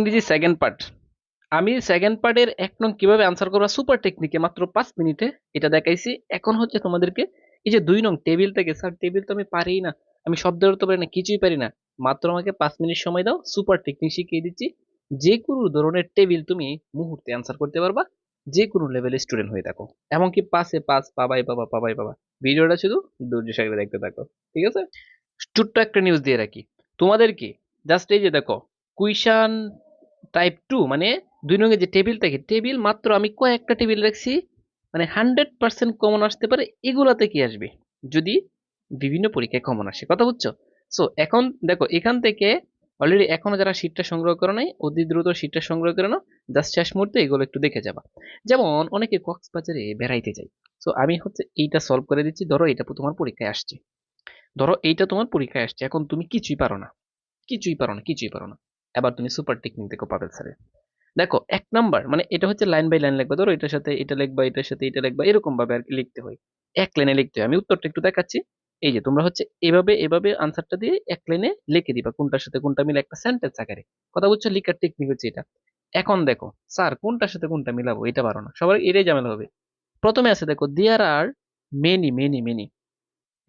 ইংরেজি second part. আমি second পার্টের 1 নং কিভাবে আনসার করবা সুপার টেকনিকে মাত্র 5 মিনিটে এটা দেখাইছি। এখন হচ্ছে তোমাদেরকে এই যে 2 নং টেবিল থেকে, স্যার টেবিল তো আমি পারিই না, আমি শব্দ অর্থ পারি না, কিছুই পারি না, মাত্র আমাকে 5 মিনিট সময় দাও, সুপার টেকনিক শিখিয়ে দিচ্ছি। যে কোনো ধরনের টেবিল তুমি মুহূর্তে আনসার করতে পারবা, যে কোনো লেভেলের স্টুডেন্ট হয়ে থাকো। এমনকি পাঁচে পাঁচ পাবাই পাবা, পাবাই পাবা। ভিডিওটা শুধু ধৈর্য সহকারে দেখতে থাকো, ঠিক আছে? ছোট্ট একটা নিউজ দিয়ে রাখি তোমাদেরকে। জাস্ট এই যে দেখো, কুইশন টাইপ 2 মানে 2 নং যে টেবিল থাকে, টেবিল মাত্র আমি কয়েকটা টেবিল রাখছি, মানে 100% কমন আসতে পারে। এগুলাতে কি আসবে যদি বিভিন্ন পরীক্ষায় কমন আসে, কথা বুঝছো? সো এখন দেখো এখান থেকে অলরেডি এখনো যারা শীটটা সংগ্রহ করো নাই, অতি দ্রুত শীটটা সংগ্রহ করে নাও। জাস্ট শেষ মুহূর্তে এগুলো একটু দেখে যাবা। যেমন অনেকে কক্সবাজারে বেড়াইতে যায়। সো আমি হচ্ছে এইটা সলভ করে দিচ্ছি। ধরো এটা তোমার পরীক্ষায় আসছে, ধরো এইটা তোমার পরীক্ষায় আসছে, এখন তুমি কিছুই পারো না, কিছুই পারো না, কিছুই পারো না। এবার তুমি সুপার টেকনিক দেখো পাবেল স্যারের। দেখো 1 নাম্বার মানে এটা হচ্ছে লাইন বাই লাইন লিখবা। ধরো এটার সাথে এটা লিখবা, এটার সাথে এটা লিখবা, এরকম ভাবে আর কি লিখতে হয়। 1 লাইনে লিখতে হয়। আমি উত্তরটা একটু দেখাচ্ছি। এই যে তোমরা হচ্ছে এভাবে এভাবে আনসারটা দিয়ে 1 লাইনে লিখে দিবা, কোনটার সাথে কোনটা মিলে একটা সেন্টেন্স আকারে। কথা বুঝছো? লিখার টেকনিক হচ্ছে এটা। এখন দেখো স্যার কোনটার সাথে কোনটা মিলাবো, এটা পারো না, সবার এটাই ঝামেলা হবে। প্রথমে আছে দেখো there are many many many,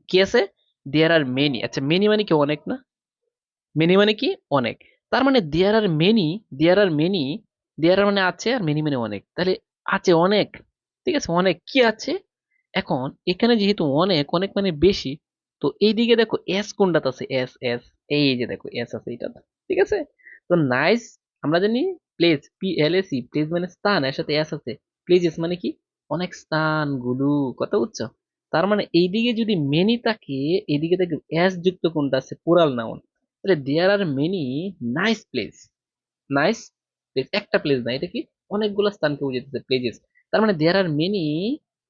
কি আছে? দেয়ার আর মেনি। আচ্ছা মেনি মানে কি অনেক না? মেনি মানে কি অনেক। তার মানে there are many, there are many, দেয়ার আর মানে আছে, আর মেনি মানে অনেক, তাহলে আছে অনেক। ঠিক আছে, অনেক কি আছে। এখন এখানে যেহেতু অনেক, অনেক মানে বেশি, তো এইদিকে দেখো এস কোনটাতে আছে, এস এস, এই যে দেখো এস আছে এটা। ঠিক আছে, তো নাইস। আমরা জানি প্লেস, PLAC, প্লেস মানে স্থান, এর সাথে এস আছে। প্লেজেস মানে কি অনেক স্থানগুলো, কথা বুঝছো? তার মানে এইদিকে যদি মেনি থাকে, এইদিকে দেখো এস যুক্ত কোনটা আছে, পুরাল নাউন। তাহলে there are many nice place. Nice place একটা প্লেস না, এটা কি অনেকগুলো স্থানকে বোঝাতেছে প্লেজেস। তার মানে there are many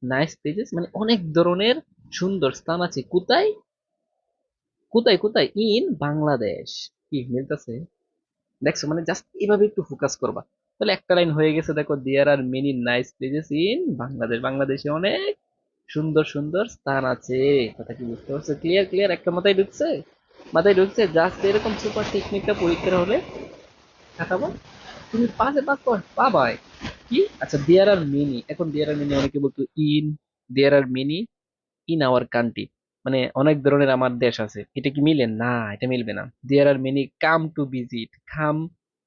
nice places মানে অনেক ধরনের সুন্দর স্থান আছে। কোথায়? কোথায় কোথায়? ইন বাংলাদেশ। কি মিলতেছে? দেখছো, মানে জাস্ট এইভাবে একটু ফোকাস করবা, তাহলে একটা লাইন হয়ে গেছে। দেখো there are many nice places in Bangladesh, বাংলাদেশে অনেক সুন্দর সুন্দর স্থান আছে। কথা কি বুঝতে পারছো? ক্লিয়ার ক্লিয়ার, একটা মাথায় ঢুকছে? মাথায় ঢুকছে? জাস্ট এরকম সুপার টেকনিকটা পরীক্ষার হলে খাটাবো, তুমি পাঁচে পাঁচ পাবাই। কি আচ্ছা দেয়ার আর মেনি, এখন দেয়ার আর মেনি অনেকে বলতো in, there are many in our country, মানে অনেক ধরনের আমার দেশ আছে, এটা কি মিলে না? এটা মিলবে না। There are many come to visit, come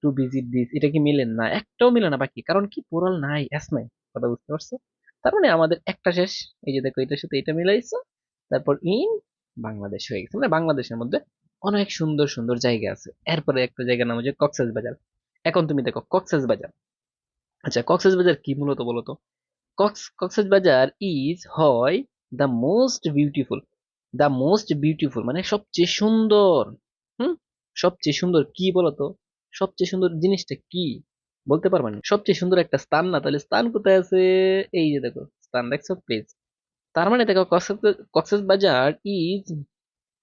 to visit this, এটা কি মিলে না? একটাও মিলে না বাকি, কারণ কি পোরাল নাই, এস নাই। কথা বুঝতে পারছো? তার মানে আমাদের একটা শেষ। এই যে দেখো এটার সাথে এটা মিলাইছো, তারপর ইন বাংলাদেশ হয়ে গেছে। মানে বাংলাদেশের মধ্যে অনেক সুন্দর সুন্দর জায়গা আছে। এরপরে একটা জায়গার নাম হচ্ছে কক্সেস বাজার। এখন তুমি দেখো কক্সেস বাজার। আচ্ছা কক্সেস বাজার কি মূলত বলো তো? কক্সেস বাজার ইজ হয় the most beautiful, the most beautiful মানে সবচেয়ে সুন্দর। হুম, সবচেয়ে সুন্দর কি বলতো? সবচেয়ে সুন্দর জিনিসটা কি বলতে পারবেন? সবচেয়ে সুন্দর একটা স্থান না? তাহলে স্থান কোথায় আছে? এই যে দেখো স্থান দেখছো, প্লেস। তার মানে দেখো কক্সেস বাজার is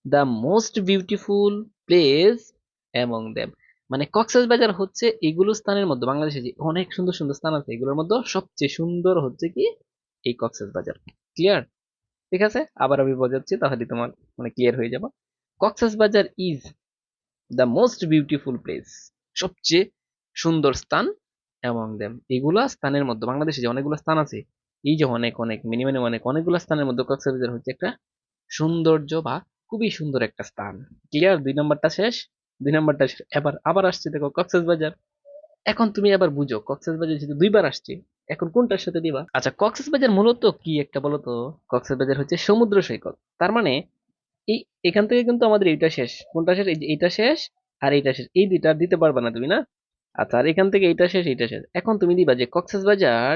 the most beautiful place among them, মানে কক্সেস বাজার হচ্ছে এগুলো স্থানের মধ্যে, বাংলাদেশে যে অনেক সুন্দর সুন্দর স্থান আছে এগুলোর মধ্যে সবচেয়ে সুন্দর হচ্ছে কি এই কক্সেস বাজার। ক্লিয়ার? ঠিক আছে, আবার আমি বোঝাচ্ছি তাহলে তোমার মানে ক্লিয়ার হয়ে যাবে। কক্সেস বাজার is the most beautiful place, সবচেয়ে সুন্দর স্থান অ্যামং দেম, এগুলা স্থানের মধ্যে, বাংলাদেশে যে অনেকগুলো স্থান আছে, এই যে অনেক অনেক মিনিমাম অনেক অনেকগুলো স্থানের মধ্যে কক্সবাজার হচ্ছে একটা সৌন্দর্য বা খুবই সুন্দর একটা স্থান। ক্লিয়ার? 2 নম্বরটা শেষ। 2 নম্বরটা শেষ। এবার আবার আসছে দেখো কক্সবাজার। এখন তুমি আবার বুঝো কক্সবাজার যেহেতু 2 বার আসছে, এখন কোনটার সাথে দিবা? আচ্ছা কক্সবাজার মূলত কি একটা বলো তো? কক্সবাজার হচ্ছে সমুদ্র সৈকত। তার মানে এই এখান থেকে কিন্তু আমাদের এইটা শেষ। কোনটা শেষ? এই যে এইটা শেষ আর এইটা শেষ, এই দুইটা আর দিতে পারবা না তুমি, না? আচ্ছা আর এখান থেকে এইটা শেষ, এইটা শেষ। এখন তুমি দিবা যে Cox's Bazar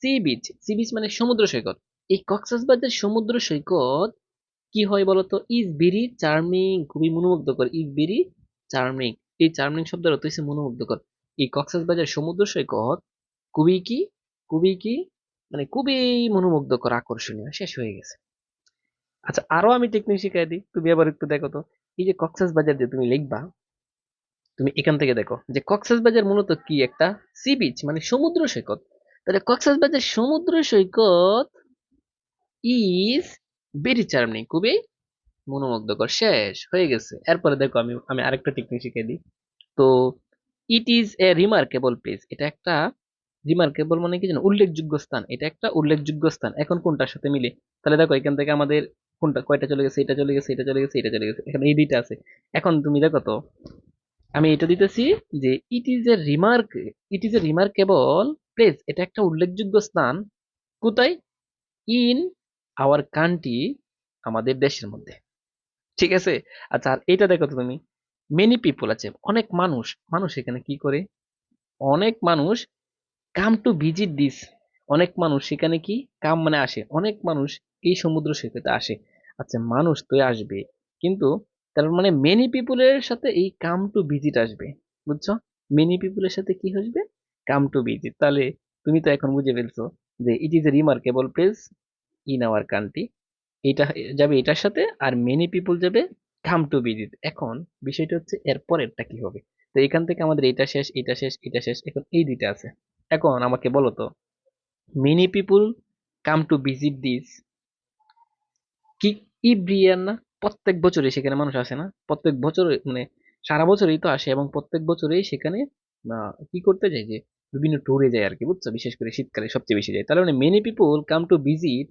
sea beach, sea beach মানে সমুদ্র সৈকত। এই কক্সবাজার সমুদ্র সৈকত কি হয় বলতো? ইজ ভেরি চার্মিং, খুবই মনোমুগ্ধকর। ইজ ভেরি চার্মিং, এই চার্মিং শব্দের অর্থ হচ্ছে মনোমুগ্ধকর। এই কক্সবাজার সমুদ্র সৈকত খুবই কি, খুবই কি, মানে খুবই মনোমুগ্ধকর, আকর্ষণীয়। শেষ হয়ে গেছে। আচ্ছা আরো আমি টেকনিক শিখাই দিই, তুমি আবার একটু দেখো তো। এই যে কক্সবাজার যে তুমি লিখবা, তুমি এখান থেকে দেখো যে কক্সবাজার মূলত কি একটা সি বিচ মানে সমুদ্র সৈকত। তাহলে কক্সবাজার সমুদ্র সৈকত ইজ ভেরি চার্মিং, খুবই মনোমুগ্ধকর। শেষ হয়ে গেছে। এরপরে দেখো আমি আমি আরেকটা টেকনিক শিখিয়ে দিই। তো ইট ইজ এ রিমার্কেবল প্লেস, এটা একটা রিমার্কেবল মানে কি জানো, উল্লেখযোগ্য স্থান, এটা একটা উল্লেখযোগ্য স্থান। এখন কোনটার সাথে মিলে? তাহলে দেখো এখান থেকে আমাদের কোনটা কয়টা চলে গেছে, এটা চলে গেছে, এটা চলে গেছে, এটা চলে গেছে, এখানে এই দুইটা আছে। এখন তুমি দেখো তো, আমি এটা দিতেছি যে it is a remarkable place, এটা একটা উল্লেখযোগ্য স্থান। কোথায়? ইন আওয়ার কান্ট্রি, আমাদের দেশের মধ্যে। ঠিক আছে। আচ্ছা, আর এটা দেখো তো তুমি, মেনি পিপল আছে, অনেক মানুষ, মানুষ এখানে কি করে? অনেক মানুষ কাম টু ভিজিট দিস, অনেক মানুষ সেখানে কি, কাম মানে আসে, অনেক মানুষ এই সমুদ্র সৈকতে আসে। আচ্ছা, মানুষ তো আসবে, কিন্তু তার মানে মেনি পিপুলের সাথে এই কাম টু ভিজিট আসবে, বুঝছো? মেনি পিপুলের সাথে কি আসবে? Come to visit. তাহলে তুমি তো এখন বুঝে ফেলছো যে it is a remarkable place in our country, এটা যাবে এটার সাথে, আর মেনি পিপল যাবে কাম টু ভিজিট। এখন বিষয়টা হচ্ছে এর পরেরটা কি হবে? তো এখান থেকে আমাদের এটা শেষ, এটা শেষ, এটা শেষ, এখন এই দুইটা আছে। এখন আমাকে বলো তো, many people come to visit this কি এভরি ইয়ার না? প্রত্যেক বছরে সেখানে মানুষ আসে না? প্রত্যেক বছর মানে সারা বছরই তো আসে, এবং প্রত্যেক বছরেই সেখানে কি করতে যায়, যে বিভিন্ন ট্যুরে যায় আর কি, বুঝছো? বিশেষ করে শীতকালে সবচেয়ে বেশি যায়। তাহলে মানে many people come to visit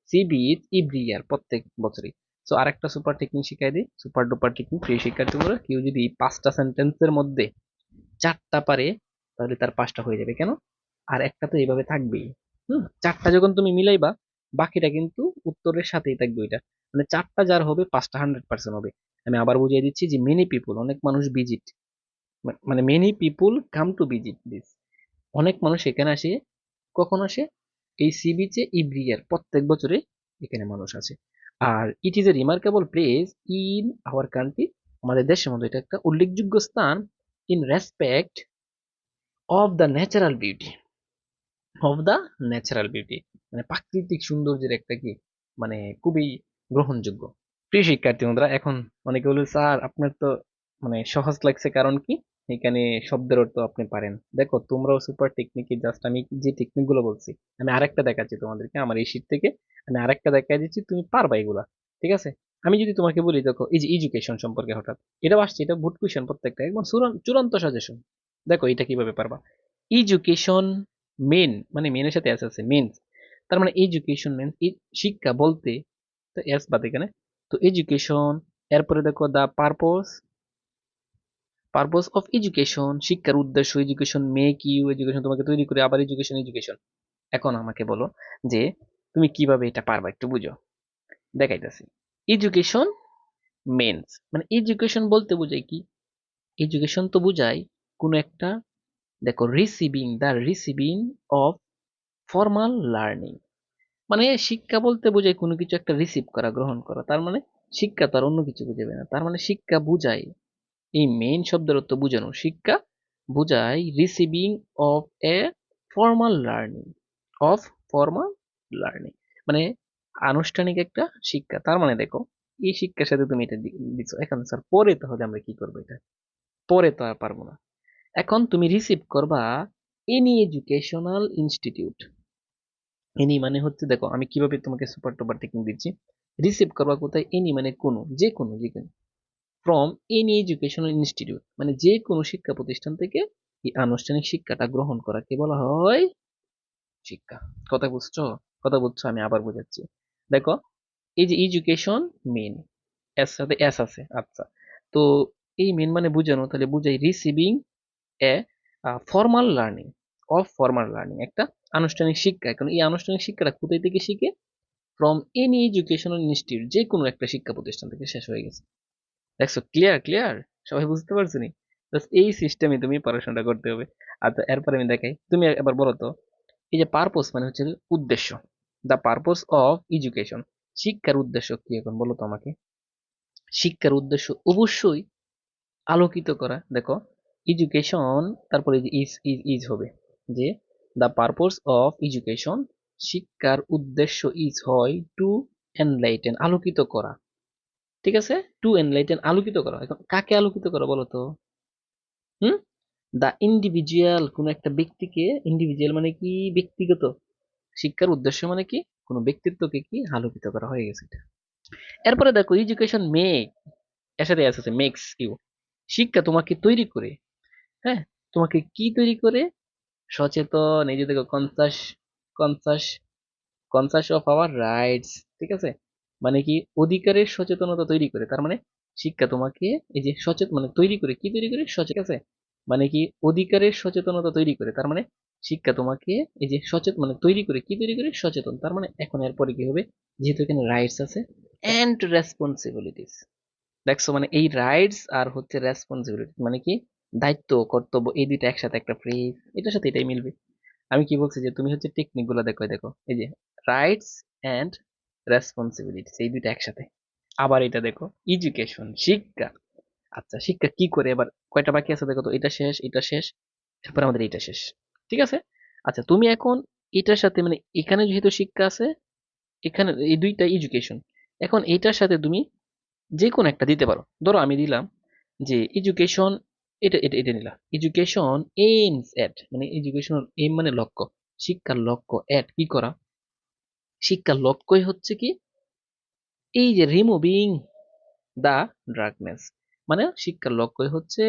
sea beach every year, প্রত্যেক বছরই। সো আরেকটা সুপার টেকনিক শিখাই দিই, সুপার ডুপার টেকনিক। প্রিয় শিক্ষার্থীরা, কেউ যদি পাঁচটা সেন্টেন্সের মধ্যে চারটা পারে, তাহলে তার পাঁচটা হয়ে যাবে। কেন? আর একটা তো এইভাবে থাকবেই। চারটা যখন তুমি মিলাইবা, বাকিটা কিন্তু উত্তরের সাথেই থাকবে ওইটা। মানে চারটা যার হবে, পাঁচটা 100% হবে। আমি আবার বুঝিয়ে দিচ্ছি যে মেনি পিপুল, অনেক মানুষ ভিজিট, মানে many people come to visit this, অনেক মানুষ এখানে আসে। কখন আসে? এই সি বিচে এভরি ইয়ার, প্রত্যেক বছরে এখানে মানুষ আসে। আর it is a remarkable place in our country, আমাদের দেশের মধ্যে এটা একটা উল্লেখযোগ্য স্থান, in respect of the natural beauty, of the natural beauty, মানে প্রাকৃতিক সৌন্দর্যের একটা কি, মানে খুবই গ্রহণযোগ্য। প্রিয় শিক্ষার্থী বন্ধুরা, এখন অনেকে বলবে স্যার আপনার তো মানে সহজ লাগছে, কারণ কি এখানে শব্দের অর্থ আপনি পারেন। দেখো তোমরাও সুপার টেকনিকে, জাস্ট আমি যে টেকনিক গুলো বলছি, আমি আরেকটা দেখাচ্ছি তোমাদেরকে আমার এই শীট থেকে, আমি আরেকটা দেখাই দিচ্ছি, তুমি পারবা এগুলা। ঠিক আছে। আমি যদি তোমাকে বলি, দেখো এই যে এডুকেশন সম্পর্কে হঠাৎ এটাও আসছে, এটা ভুট কুইশন প্রত্যেকটা, একদম চূড়ান্ত সাজেশন। দেখো এটা কিভাবে পারবা। এডুকেশন মেন, মানে মেনের সাথে এস আছে, মেন্স। তার মানে এডুকেশন মেন্স শিক্ষা বলতে, তো এস বাদ এখানে, তো এডুকেশন। এরপরে দেখো দা পারপোজ, পারপোজ অফ এডুকেশন, শিক্ষার উদ্দেশ্য, এডুকেশন মেক ইউ, এডুকেশন তোমাকে তৈরি করে, আবার এডুকেশন, এডুকেশন। এখন আমাকে বলো যে তুমি কিভাবে এটা পারবা, একটু বুঝো, দেখাইতেছি। এডুকেশন মেন্স, মানে এডুকেশন বলতে বোঝায় কি? এডুকেশন তো বোঝায় কোনো একটা, দেখো রিসিভিং অফ ফর্মাল লার্নিং, মানে শিক্ষা বলতে বোঝায় কোনো কিছু একটা রিসিভ করা, গ্রহণ করা। তার মানে শিক্ষা তো আর অন্য কিছু বুঝাবে না, তার মানে শিক্ষা বুঝায়, এই মেইন শব্দের অর্থ বুঝানো, শিক্ষা বুঝায় receiving of a formal learning, of formal learning, মানে আনুষ্ঠানিক একটা শিক্ষা। তার মানে দেখো, এই শিক্ষার সাথে তুমি এটা দিচ্ছ। এখন স্যার পরে তাহলে আমরা কি করবো? এটা পরে তো আর পারবো না। এখন তুমি রিসিভ করবা এনি এডুকেশনাল ইনস্টিটিউট। এনি মানে হচ্ছে, দেখো আমি কিভাবে তোমাকে সুপার টুপার টেকনিক দিচ্ছি। রিসিভ করবা কোথায়? এনি মানে কোনো, যে কোনো, যে কোনো, ফ্রম এনি এডুকেশনাল ইনস্টিটিউট, মানে যে কোনো শিক্ষা প্রতিষ্ঠান থেকে এই আনুষ্ঠানিক শিক্ষাটা গ্রহণ করাকে বলা হয় শিক্ষা। কথা বুঝছো? কথা বুঝছো? আমি আবার বোঝাচ্ছি। দেখো, এই যে এডুকেশন মেন, এর সাথে এস আছে, আচ্ছা। তো এই মেন মানে বুঝানো, তাহলে বুঝাই receiving a formal learning, of formal learning, একটা আনুষ্ঠানিক শিক্ষা। এখন এই আনুষ্ঠানিক শিক্ষাটা কোথায় থেকে শিখে? ফ্রম এনি এডুকেশনাল ইনস্টিটিউট, যে কোনো একটা শিক্ষা প্রতিষ্ঠান থেকে। শেষ হয়ে গেছে। দেখছো? ক্লিয়ার ক্লিয়ার, সবাই বুঝতে পারছো নি? Just এই সিস্টেমে তুমি পড়াশোনাটা করতে হবে। আচ্ছা, এরপরে আমি দেখাই, তুমি এবার বলো তো, এই যে পারপোজ মানে হচ্ছে উদ্দেশ্য, দ্য পারপোজ অফ এডুকেশন, শিক্ষার উদ্দেশ্য কি? এখন বলো তো আমাকে। শিক্ষার উদ্দেশ্য অবশ্যই আলোকিত করা। দেখো, এডুকেশন, তারপরে যে ইজ হবে, যে দ্য পারপোজ অফ এডুকেশন, শিক্ষার উদ্দেশ্য ইজ হয় টু এনলাইটেন, আলোকিত করা। ঠিক আছে, টু এনলাইটেন, আলোকিত করা। এখন কাকে আলোকিত করা বলো তো? হুম, দা ইন্ডিভিজুয়াল, কোন একটা ব্যক্তিকে, ইন্ডিভিজুয়াল মানে কি? ব্যক্তিগত। শিক্ষার উদ্দেশ্য মানে কি? কোন ব্যক্তিত্বকে কি আলোকিত করা, হয়ে গেছে এটা। এরপরে দেখো, এডুকেশন মেক, এর সাথে আছে মেক্স ইউ, শিক্ষা তোমাকে তৈরি করে। হ্যাঁ, তোমাকে কি তৈরি করে? সচেতন। এই যে দেখো, conscious conscious conscious of our rights. ঠিক আছে, মানে কি অধিকারের সচেতনতা তৈরি করে। তার মানে শিক্ষা তোমাকে এই যে সচেতন মানে তৈরি করে, কি তৈরি করে? সচেতন আছে, মানে কি অধিকারের সচেতনতা তৈরি করে। তার মানে শিক্ষা তোমাকে এই যে সচেতন মানে তৈরি করে, কি তৈরি করে? সচেতন। তার মানে এখন এরপরে কি হবে, যেহেতু এখানে রাইটস আছে এন্ড রেসপন্সিবিলিটিস, দেখছো মানে এই রাইটস আর হচ্ছে রেসপন্সিবিলিটি মানে কি দায়িত্ব কর্তব্য, এই দুইটা একসাথে একটা ফ্রেজ, এটার সাথে এটাই মিলবে। আমি কি বলছি যে তুমি হচ্ছে টেকনিক গুলো দেখো, এই দেখো এই যে রাইটস এন্ড রেসপন্সিবিলিটিস এই দুইটা একসাথে। আবার এটা দেখো, এডুকেশন শিক্ষা। আচ্ছা শিক্ষা কি করে? এবার কয়টা বাকি আছে দেখো তো, এটা শেষ, এটা শেষ, এরপর আমাদের এটা শেষ। ঠিক আছে, আচ্ছা তুমি এখন এটার সাথে মানে এখানে যেহেতু শিক্ষা আছে, এখানে এই দুইটা এডুকেশন, এখন এটার সাথে তুমি যে কোনো একটা দিতে পারো। ধরো আমি দিলাম যে এডুকেশন, এটা নিলাম, এডুকেশন এইমস এট, মানে এডুকেশন এইম মানে লক্ষ্য, শিক্ষার লক্ষ্য এট কি করা, শিক্ষার লক্ষ্যই হচ্ছে কি এই যে রিমুভিং দা ডার্কনেস, মানে শিক্ষার লক্ষ্যই হচ্ছে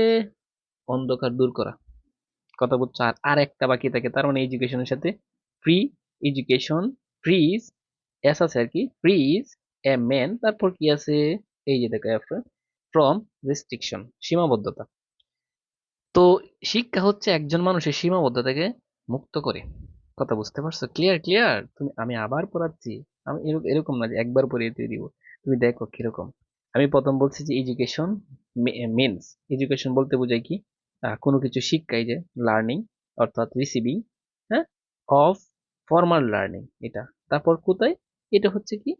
অন্ধকার দূর করা। কথা বলছো? আর আর একটা বাকি থাকে, তার মানে এডুকেশনের সাথে ফ্রি এডুকেশন, ফ্রিজ, এস আছে আর কি, ফ্রিজ এ ম্যান, তারপর কি আছে এই যে দেখো ফ্রম রেস্ট্রিকশন, সীমাবদ্ধতা। তো শিক্ষা হচ্ছে একজন মানুষের সীমাবদ্ধতাকে মুক্ত করে। কথা বুঝতে পারছো? Clear clear? তুমি, আমি আবার পড়াচ্ছি, আমি এরকম এরকম না যে একবার পড়িয়ে দিয়ে দিব, তুমি দেখো কিরকম। আমি প্রথম বলছি যে এডুকেশন মিনস, এডুকেশন বলতে বোঝায় কি কোনো কিছু শিক্ষাই যে লার্নিং, অর্থাৎ রিসিভিং, হ্যাঁ, অফ ফর্মাল লার্নিং এটা। তারপর কোথায়? এটা হচ্ছে কি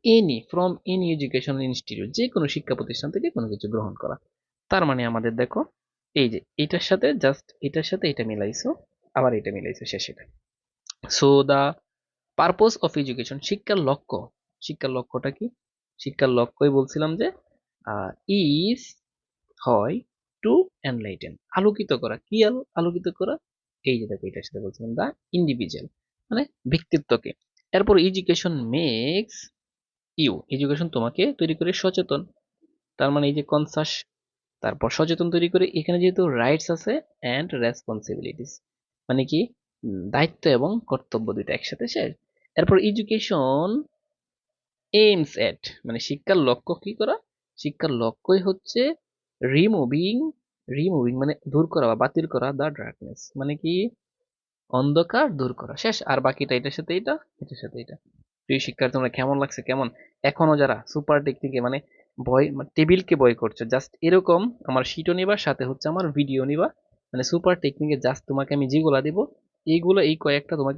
any from any educational institute, যে কোনো শিক্ষা প্রতিষ্ঠান থেকে কোনো কিছু গ্রহণ করা। তার মানে আমাদের দেখো এই যে এটার সাথে জাস্ট এটার সাথে এটা মিলাইছো, আবার এটা মিলাইছো শেষে। So the purpose of education, শিক্ষার লক্ষ্য, শিক্ষার লক্ষ্যটা কি? শিক্ষার লক্ষ্যই বলছিলাম যে ইজ হয় টু এনলাইটেন, আলোকিত করা। কি আলোকিত করা? এই যে দেখো এটার সাথে বলছিলাম দা ইন্ডিভিজুয়াল, মানে ব্যক্তিত্বকে। এরপর এডুকেশন মেক্স ইউ, এডুকেশন তোমাকে তৈরি করে সচেতন। তার মানে এই যে কনসাস, তারপর সচেতন তৈরি করে। এখানে যেহেতু রাইটস আছে অ্যান্ড রেসপন্সিবিলিটিস, মানে কি দায়িত্ব এবং কর্তব্য দুইটা একসাথে শেষ। এরপর এডুকেশন এইমস এট, মানে শিক্ষার লক্ষ্য কি করা? শিক্ষার লক্ষ্যই হচ্ছে রিমুভিং, রিমুভিং মানে দূর করা বা বাতিল করা দা ডার্কনেস, মানে কি অন্ধকার দূর করা। শেষ। আর বাকিটা এটার সাথে এটা, এটার সাথে এটা। প্রিয় শিক্ষার্থী, তোমরা কেমন লাগছে? কেমন এখনো যারা সুপার টেকনিকে মানে ভয় টেবিলকে ভয় করছো, জাস্ট এরকম আমার শিটও নিবা, সাথে হচ্ছে আমার ভিডিও নিবা, মানে সুপার টেকনিকে জাস্ট তোমাকে আমি যেগুলা দিব এইগুলো, এই কয়েকটা তোমাকে